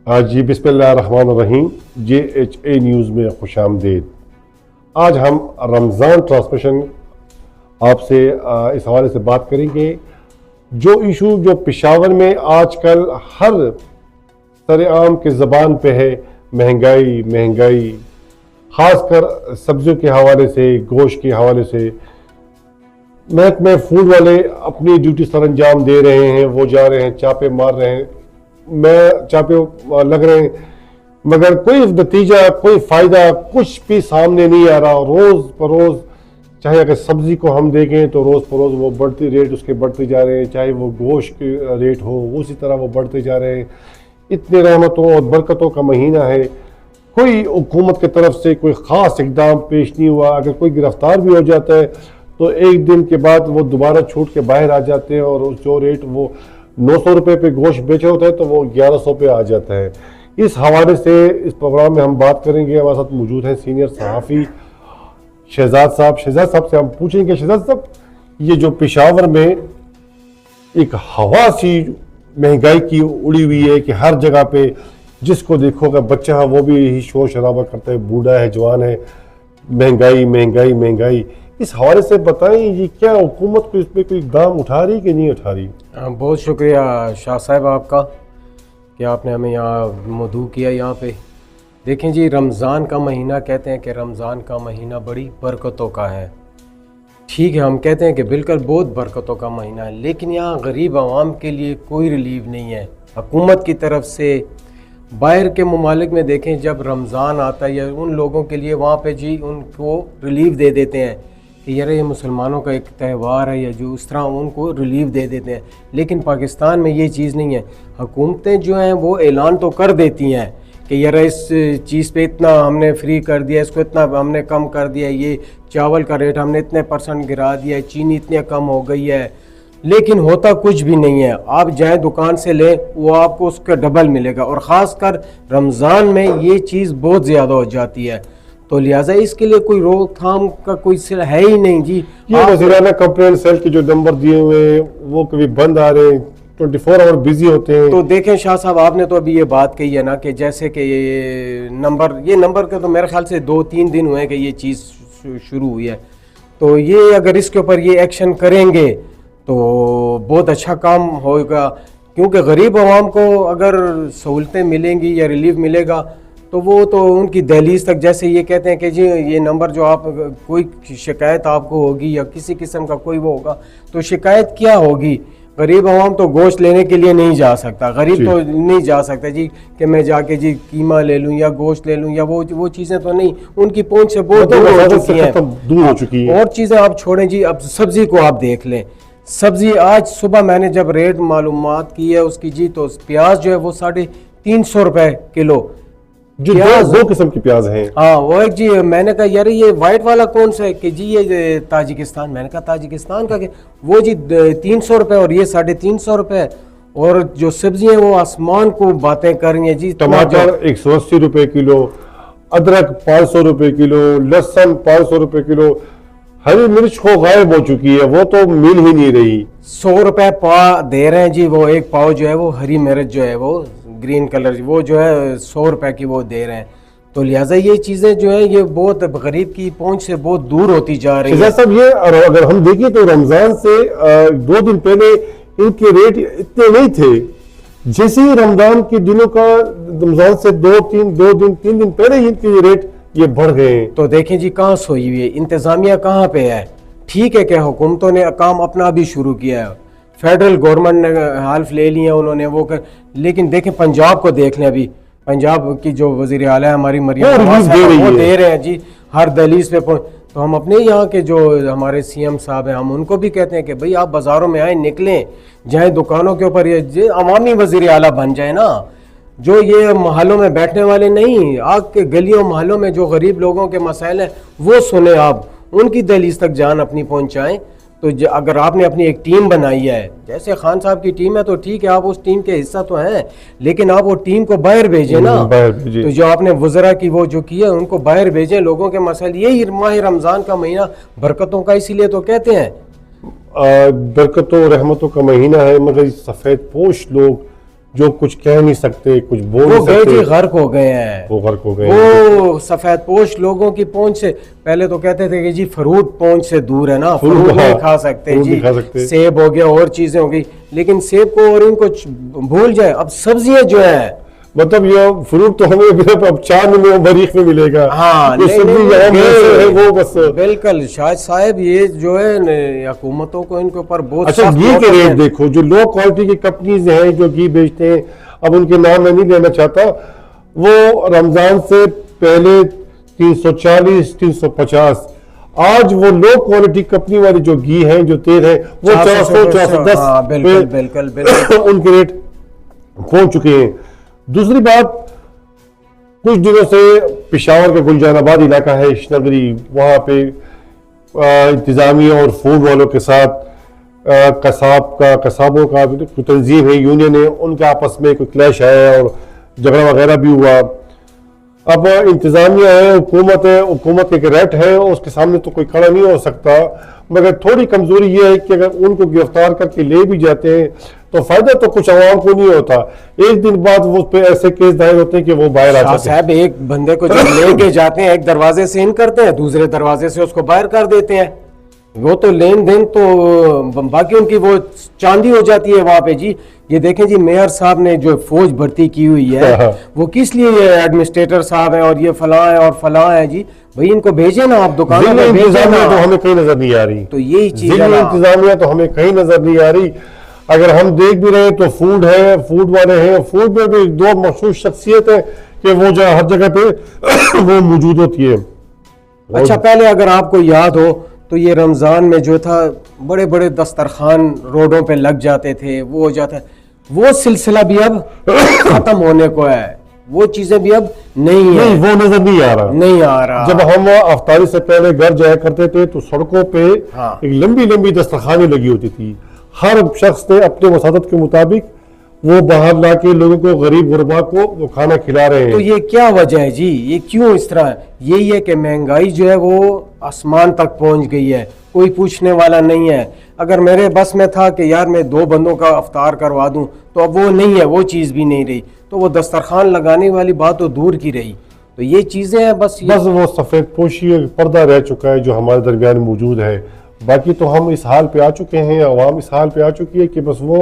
जी बिस्मिल्लाहिर्रहमानिर्रहीम। JHA news में खुशामदीद। आज हम रमज़ान ट्रांसमिशन आपसे इस हवाले से बात करेंगे। जो इशू जो पेशावर में आजकल हर सरेआम के ज़बान पे है, महंगाई, ख़ासकर सब्जियों के हवाले से, गोश्त के हवाले से। महकमे फूड वाले अपनी ड्यूटी सर अंजाम दे रहे हैं, वो जा रहे हैं, चापे मार रहे हैं, चापे लग रहे हैं, मगर कोई नतीजा, कोई फ़ायदा कुछ भी सामने नहीं आ रहा। रोज़ बरोज़, चाहे अगर सब्ज़ी को हम देखें तो रोज़ बरोज़ वो बढ़ती रेट उसके बढ़ते जा रहे हैं, चाहे वो गोश्त के रेट हो उसी तरह वो बढ़ते जा रहे हैं। इतने रहमतों और बरकतों का महीना है, कोई हुकूमत की तरफ से कोई ख़ास इकदाम पेश नहीं हुआ। अगर कोई गिरफ्तार भी हो जाता है तो एक दिन के बाद वो दोबारा छूट के बाहर आ जाते हैं और जो रेट वो 900 रुपये पे गोश्त बेचा होता है तो वो 1100 पे आ जाता है। इस हवाले से इस प्रोग्राम में हम बात करेंगे। हमारे साथ मौजूद हैं सीनियर सहाफ़ी शहजाद साहब। शहजाद साहब से हम पूछेंगे, शहजाद साहब, ये जो पेशावर में एक हवा सी महंगाई की उड़ी हुई है कि हर जगह पे जिसको देखोगे बच्चा है वो भी यही शोर शराबा करता है, बूढ़ा है, जवान है, महंगाई। इस हवाले से बताएं, ये क्या हुकूमत को इस पर कोई इक़दाम उठा रही कि नहीं उठा रही? बहुत शुक्रिया शाह साहब आपका कि आपने हमें यहाँ मदऊ किया। यहाँ पे देखें जी, रमज़ान का महीना कहते हैं कि रमज़ान का महीना बड़ी बरकतों का है। ठीक है, हम कहते हैं कि बिल्कुल बहुत बरकतों का महीना है, लेकिन यहाँ गरीब आवाम के लिए कोई रिलीफ नहीं है हुकूमत की तरफ से। बाहर के ममालिक में देखें, जब रमज़ान आता है या उन लोगों के लिए वहाँ पे जी उनको रिलीफ दे देते हैं कि यार ये मुसलमानों का एक त्यौहार है या जो उस तरह उनको रिलीफ दे देते हैं। लेकिन पाकिस्तान में ये चीज़ नहीं है। हुकूमतें जो हैं वो ऐलान तो कर देती हैं कि यार इस चीज़ पे इतना हमने फ्री कर दिया, इसको इतना हमने कम कर दिया, ये चावल का रेट हमने इतने % गिरा दिया, चीनी इतनी कम हो गई है, लेकिन होता कुछ भी नहीं है। आप जाएँ दुकान से लें, वो आपको उसका डबल मिलेगा। और ख़ासकर रमज़ान में ये चीज़ बहुत ज़्यादा हो जाती है, तो लिहाजा इसके लिए कोई रोकथाम का कोई सिल है ही नहीं जी। ये वज़ीराना कंप्लेंट सेल के जो नंबर दिए हुए हैं वो कभी बंद आ रहे हैं, 24 आवर बिजी होते हैं। तो देखें शाह साहब, आपने तो अभी ये बात कही है ना कि जैसे कि ये नंबर का तो मेरे ख्याल से 2-3 दिन हुए कि ये चीज़ शुरू हुई है। तो ये अगर इसके ऊपर ये एक्शन करेंगे तो बहुत अच्छा काम होगा, क्योंकि गरीब आवाम को अगर सहूलतें मिलेंगी या रिलीफ मिलेगा तो वो तो उनकी दहलीज तक, जैसे ये कहते हैं कि जी ये नंबर जो आप कोई शिकायत आपको होगी या किसी किस्म का कोई वो होगा तो शिकायत क्या होगी। गरीब आवाम तो गोश्त लेने के लिए नहीं जा सकता, गरीब तो नहीं जा सकता जी कि मैं जाके जी कीमा ले लूँ या गोश्त ले लूँ या वो चीज़ें तो नहीं, उनकी पहुँच से बहुत दूर हो चुकी हैं। और चीज़ें आप छोड़ें जी, अब सब्ज़ी को आप देख लें। सब्ज़ी आज सुबह मैंने जब रेट मालूमात की है उसकी जी, तो प्याज जो है वो 350 रुपये किलो। जो दो किस्म की प्याज हैं। हाँ, वो एक जी, मैंने कहा यार ये वाइट वाला कौन सा है कि जी ये ताजिकिस्तान। मैंने कहा ताजिकिस्तान का, वो जी 300 रुपये और ये 350 रुपये। और जो सब्जियां वो आसमान को बातें कर रही हैं जी। टमाटर 180 रुपये किलो, अदरक 500 रुपये किलो, लहसुन 500 रुपये किलो, हरी मिर्च को गायब हो चुकी है, वो तो मिल ही नहीं रही। 100 रुपये पाव दे रहे हैं जी, वो एक पाव जो है वो हरी मिर्च जो है वो ग्रीन कलर, वो जो है 100 रुपये की वो दे रहे हैं। तो लिहाजा ये चीज़ें जो है ये बहुत गरीब की पहुंच से बहुत दूर होती जा रही है। सब ये अगर हम देखें तो रमज़ान से 2 दिन पहले इनके रेट इतने नहीं थे। जैसे ही रमज़ान के दिनों का, रमज़ान से 3 दिन पहले इनके रेट ये बढ़ गए। तो देखें जी कहाँ सोई हुई है इंतज़ामिया, कहाँ पे है। ठीक है कि हुकूमतों ने काम अपना भी शुरू किया है, फेडरल गवर्नमेंट ने हल्फ ले लिया उन्होंने वो कर, लेकिन देखें पंजाब को देख लें। अभी पंजाब की जो वज़ीर आला है हमारी मरियम नवाज़ वो दे रहे हैं जी हर दहलीज पे। तो हम अपने यहाँ के जो हमारे CM साहब हैं, हम उनको भी कहते हैं कि भाई आप बाज़ारों में आए, निकलें, जाएँ दुकानों के ऊपर, ये अवामी वज़ीर आला बन जाए ना, जो ये मोहल्लों में बैठने वाले नहीं, आपके गलियों मोहल्लों में जो गरीब लोगों के मसाइल हैं वो सुने, आप उनकी दहलीज तक जान अपनी पहुँचाएँ। तो अगर आपने अपनी एक टीम बनाई है, जैसे खान साहब की टीम है, तो ठीक है आप उस टीम के हिस्सा तो हैं, लेकिन आप वो टीम को बाहर भेजें ना। तो जो आपने वज़रा की वो जो की है उनको बाहर भेजें, लोगों के मसाइल। यही माह रमज़ान का महीना बरकतों का इसीलिए तो कहते हैं, बरकतों रहमतों का महीना है, मगर सफ़ेद पोश लोग जो कुछ कह नहीं सकते, कुछ बोल वो नहीं गए जी, सकते, गर्क हो गए हैं। वो गर्क हो गए। वो सफेद पोश लोगों की पहुंच से पहले तो कहते थे कि जी फ्रूट पहुंच से दूर है ना, फ्रूट नहीं खा सकते फ्रूट जी, नहीं खा सकते। सेब हो गया और चीजें हो गई, लेकिन सेब को और इनको भूल जाए। अब सब्जियां जो है, मतलब ये फ्रूट तो हमें भी अब चांद में मरीख में मिलेगा। हाँ, जो नहीं, सब्जी नहीं, यहाँ मैसर है वो बस। बिल्कुल शायद साहब, ये जो है हुकूमतों को इनके ऊपर बहुत अच्छा, सख्त घी के नोटिस रेट है। देखो, जो लो क्वालिटी की कंपनीज हैं जो घी बेचते हैं, अब उनके नाम मैं नहीं लेना चाहता, वो रमजान से पहले 340 350, आज वो लो क्वालिटी कंपनी वाली जो घी है, जो तेल है, वो 400 410 हाँ, बिल्कुल बिल्कुल बिल्कुल उनके रेट पहुंच चुके हैं। दूसरी बात, कुछ दिनों से पेशावर का गुलजानाबाद इलाका है, इशनगरी, वहाँ पे इंतजामिया और फूड वालों के साथ कसाबों का कोई तंजीम है, यूनियन है, उनके आपस में कोई क्लैश है और झगड़ा वगैरह भी हुआ। अब इंतजामिया है, हुकूमत है, हुकूमत के रेट है, उसके सामने तो कोई खड़ा नहीं हो सकता। मगर थोड़ी कमजोरी ये है कि अगर उनको गिरफ्तार करके ले भी जाते हैं तो फायदा तो कुछ आवाम को नहीं होता, एक दिन बाद वो पे ऐसे केस दायर होते हैं कि वो बाहर आ जाते हैं। साहब, एक बंदे को जब लेके जाते हैं, एक दरवाजे से इन करते हैं, दूसरे दरवाजे से उसको बाहर कर देते हैं। वो तो लेन देन तो बाकी उनकी वो चांदी हो जाती है वहां पे जी। ये देखें जी, मेयर साहब ने जो फौज भर्ती की हुई है, वो किस लिए, ये एडमिनिस्ट्रेटर साहब है और ये फलां है और फलां है जी। भाई इनको भेजे ना आप दुकानों में, भेजे ना। तो हमें कहीं नजर नहीं आ रही, तो यही चीज है ना, इंतजामिया तो हमें कहीं नजर नहीं आ रही। अगर हम देख भी रहे हैं तो फूड है, फूड वाले हैं, फूड में भी दो मशहूर शख्सियत है कि वो जो हर जगह पे वो मौजूद होती है। अच्छा, पहले अगर आपको याद हो तो ये रमजान में जो था, बड़े बड़े दस्तरखान रोडों पे लग जाते थे, वो हो जाता है, वो सिलसिला भी अब खत्म होने को है। वो चीजें भी अब नहीं है, नहीं, वो नजर नहीं आ रहा, नहीं आ रहा। जब हम अफ्तारी से पहले घर जाया करते थे तो सड़कों पे हाँ। एक लंबी लंबी दस्तरखानें लगी होती थी, हर शख्स ने अपने वसादत के मुताबिक वो बाहर ला के लोगों को, गरीब गुरबा को वो खाना खिला रहे हैं। तो ये क्या वजह है जी, ये क्यों इस तरह है? यही है कि महंगाई जो है वो आसमान तक पहुंच गई है, कोई पूछने वाला नहीं है। अगर मेरे बस में था कि यार मैं 2 बंदों का अफ्तार करवा दूं, तो अब वो नहीं है, वो चीज़ भी नहीं रही, तो वो दस्तरखान लगाने वाली बात तो दूर की रही। तो ये चीज़ें हैं बस वो सफ़ेद पोशी एक पर्दा रह चुका है जो हमारे दरमियान मौजूद है। बाकी तो हम इस हाल पे आ चुके हैं, अवाम इस हाल पे आ चुकी है कि बस वो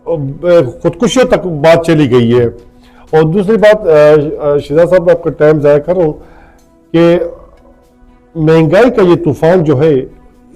खुदकुशियों तक बात चली गई है। और दूसरी बात, शिजा साहब, आपका टाइम ज़ाया कर रहा हूँ कि महंगाई का ये तूफान जो है,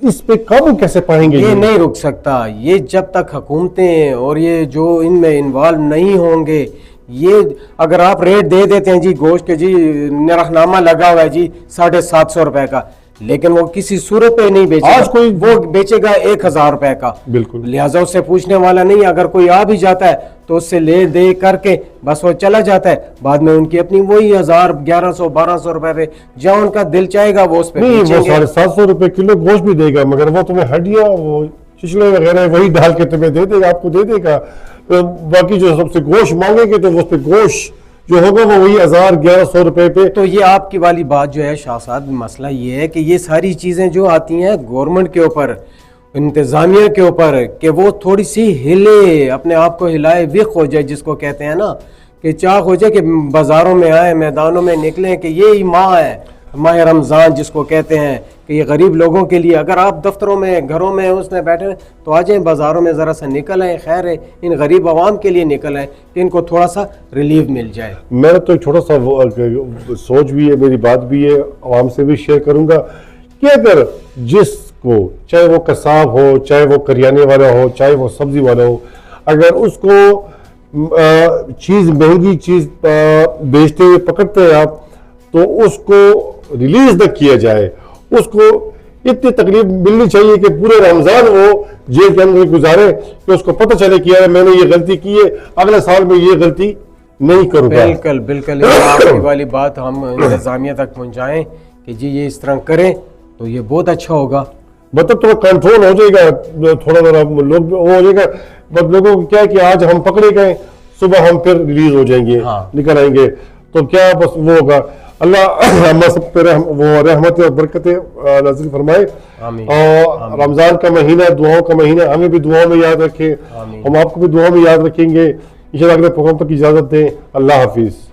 इस पे काबू कैसे पाएंगे? ये नहीं रुक सकता। ये जब तक हुकूमतें और ये जो इनमें इन्वॉल्व नहीं होंगे, ये अगर आप रेट दे देते हैं जी गोश्त के, जी निरखनामा लगा हुआ है जी 750 रुपए का, लेकिन वो किसी सूरत पे नहीं बेचेगा, आज कोई वो बेचेगा 1000 रुपए का। बिल्कुल, लिहाजा उससे पूछने वाला नहीं। अगर कोई आ भी जाता है तो उससे ले दे करके बस वो चला जाता है। बाद में उनकी अपनी वही 1000 1100 1200 रुपए पे जहाँ उनका दिल चाहेगा वो उस पे नहीं, वो बेचेंगे। 750 रुपए किलो गोश्त भी देगा, मगर वो तुम्हें हड्डियां, वो चिचड़े वगैरह वही डाल के तुम्हें दे देगा, आपको दे देगा। तो बाकी जो सबसे गोश्त मांगेंगे तो उस पे गोश्त जो होगा वो वही 1000 1100 रुपए पे। तो ये आपकी वाली बात जो है शाह साहब, मसला ये है कि ये सारी चीजें जो आती हैं गवर्नमेंट के ऊपर, इंतजामिया के ऊपर, कि वो थोड़ी सी हिले, अपने आप को हिलाए, विक हो जाए, जिसको कहते हैं ना, कि चाक हो जाए, कि बाजारों में आए, मैदानों में निकलें, कि ये ही माह है, माह रमज़ान जिसको कहते हैं, कि ये गरीब लोगों के लिए। अगर आप दफ्तरों में, घरों में उसमें बैठे हैं तो आ जाएं, बाज़ारों में ज़रा सा निकल आए, खैर है, इन गरीब आवाम के लिए निकल आए कि इनको थोड़ा सा रिलीफ मिल जाए। मेरा तो छोटा सा सोच भी है, मेरी बात भी है, आवाम से भी शेयर करूंगा कि अगर जिसको, चाहे वो कसाब हो, चाहे वो करियाने वाला हो, चाहे वो सब्जी वाला हो, अगर उसको चीज़, महंगी चीज़ बेचते हुए पकड़ते हैं आप, तो उसको रिलीज न किया जाए, उसको इतनी तकलीफ मिलनी चाहिए कि पूरे रमजान वो जेल के अंदर गुजारे, कि उसको पता चले कि यार मैंने ये गलती की है, अगले साल में ये गलती नहीं करूंगा। बिल्कुल बिल्कुल, आपकी वाली बात हम इंतजामिया तक पहुंचाएं कि जी ये इस तरह करें तो ये बहुत अच्छा होगा। मतलब थोड़ा कंट्रोल हो जाएगा, थोड़ा थोड़ा लोग वो हो जाएगा। बट लोगों को क्या है कि आज हम पकड़े गए, सुबह हम फिर रिलीज हो जाएंगे, हाँ। निकल आएंगे, तो क्या बस वो होगा। अल्लाह हम सब पे वो रहमत और बरकतें नाज़िल फरमाए। आमीन। और रमज़ान का महीना दुआओं का महीना, हमें भी दुआओं में याद रखे, आमीन। हम आपको भी दुआओं में याद रखेंगे। इंशाअल्लाह अगले प्रोग्राम तक इजाज़त दें। अल्लाह हाफिज़।